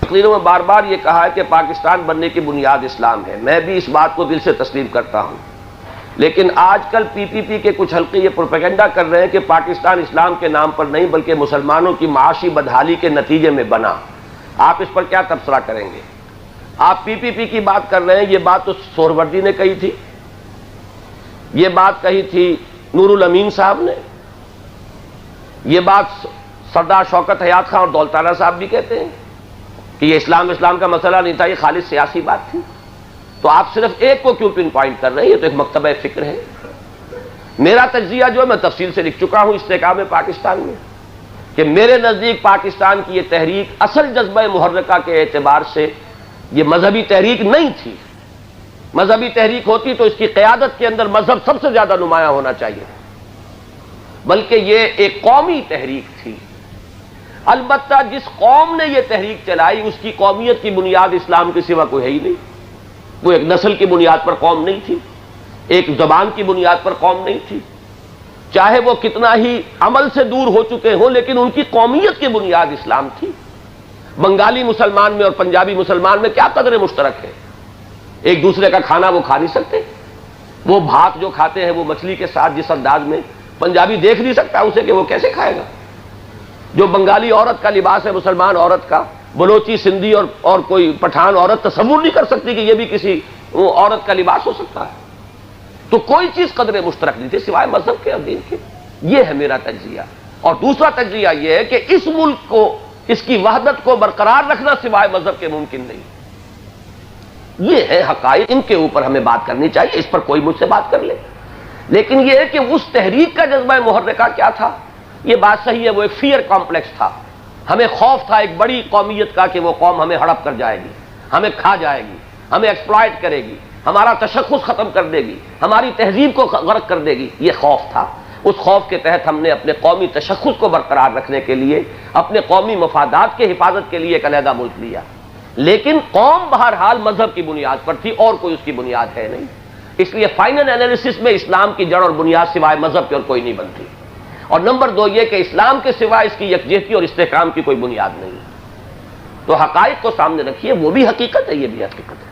تقریروں میں بار بار یہ کہا ہے کہ پاکستان بننے کی بنیاد اسلام ہے. میں بھی اس بات کو دل سے تسلیم کرتا ہوں، لیکن آج کل پی پی پی کے کچھ حلقے یہ پروپیگنڈا کر رہے ہیں کہ پاکستان اسلام کے نام پر نہیں بلکہ مسلمانوں کی معاشی بدحالی کے نتیجے میں بنا. آپ اس پر کیا تبصرہ کریں گے؟ آپ پی پی پی کی بات کر رہے ہیں، یہ بات تو سہروردی نے کہی تھی، یہ بات کہی تھی نور الامین صاحب نے، یہ بات سردار شوکت حیات خان اور دولتانہ صاحب بھی کہتے ہیں کہ یہ اسلام کا مسئلہ نہیں تھا، یہ خالص سیاسی بات تھی. تو آپ صرف ایک کو کیوں پن پوائنٹ کر رہے ہیں؟ یہ تو ایک مکتبہ فکر ہے. میرا تجزیہ جو ہے میں تفصیل سے لکھ چکا ہوں استحکام پاکستان میں کہ میرے نزدیک پاکستان کی یہ تحریک اصل جذبہ محرکہ کے اعتبار سے یہ مذہبی تحریک نہیں تھی. مذہبی تحریک ہوتی تو اس کی قیادت کے اندر مذہب سب سے زیادہ نمایاں ہونا چاہیے، بلکہ یہ ایک قومی تحریک تھی. البتہ جس قوم نے یہ تحریک چلائی اس کی قومیت کی بنیاد اسلام کے سوا کوئی ہے ہی نہیں. وہ ایک نسل کی بنیاد پر قوم نہیں تھی، ایک زبان کی بنیاد پر قوم نہیں تھی، چاہے وہ کتنا ہی عمل سے دور ہو چکے ہوں لیکن ان کی قومیت کی بنیاد اسلام تھی. بنگالی مسلمان میں اور پنجابی مسلمان میں کیا قدر مشترک ہے؟ ایک دوسرے کا کھانا وہ کھا نہیں سکتے. وہ بھات جو کھاتے ہیں وہ مچھلی کے ساتھ جس انداز میں، پنجابی دیکھ نہیں سکتا اسے کہ وہ کیسے کھائے گا. جو بنگالی عورت کا لباس ہے مسلمان عورت کا، بلوچی سندھی اور کوئی پٹھان عورت تصور نہیں کر سکتی کہ یہ بھی کسی عورت کا لباس ہو سکتا ہے. تو کوئی چیز قدر مشترک نہیں تھی سوائے مذہب کے اور دین کے. یہ ہے میرا تجزیہ. اور دوسرا تجزیہ یہ ہے کہ اس ملک کو، اس کی وحدت کو برقرار رکھنا سوائے مذہب کے ممکن نہیں. یہ ہے حقائق، ان کے اوپر ہمیں بات کرنی چاہیے. اس پر کوئی مجھ سے بات کر لے، لیکن یہ ہے کہ اس تحریک کا جذبہ محرکہ کیا تھا. یہ بات صحیح ہے، وہ ایک فیئر کمپلیکس تھا. ہمیں خوف تھا ایک بڑی قومیت کا کہ وہ قوم ہمیں ہڑپ کر جائے گی، ہمیں کھا جائے گی، ہمیں ایکسپلائٹ کرے گی، ہمارا تشخص ختم کر دے گی، ہماری تہذیب کو غرق کر دے گی. یہ خوف تھا. اس خوف کے تحت ہم نے اپنے قومی تشخص کو برقرار رکھنے کے لیے، اپنے قومی مفادات کی حفاظت کے لیے ایک علیحدہ ملک لیا. لیکن قوم بہرحال مذہب کی بنیاد پر تھی اور کوئی اس کی بنیاد ہے نہیں. اس لیے فائنل انالیسس میں اسلام کی جڑ اور بنیاد سوائے مذہب کے اور کوئی نہیں بنتی. اور نمبر دو یہ کہ اسلام کے سوائے اس کی یکجہتی اور استحکام کی کوئی بنیاد نہیں. تو حقائق کو سامنے رکھیے، وہ بھی حقیقت ہے، یہ بھی حقیقت ہے.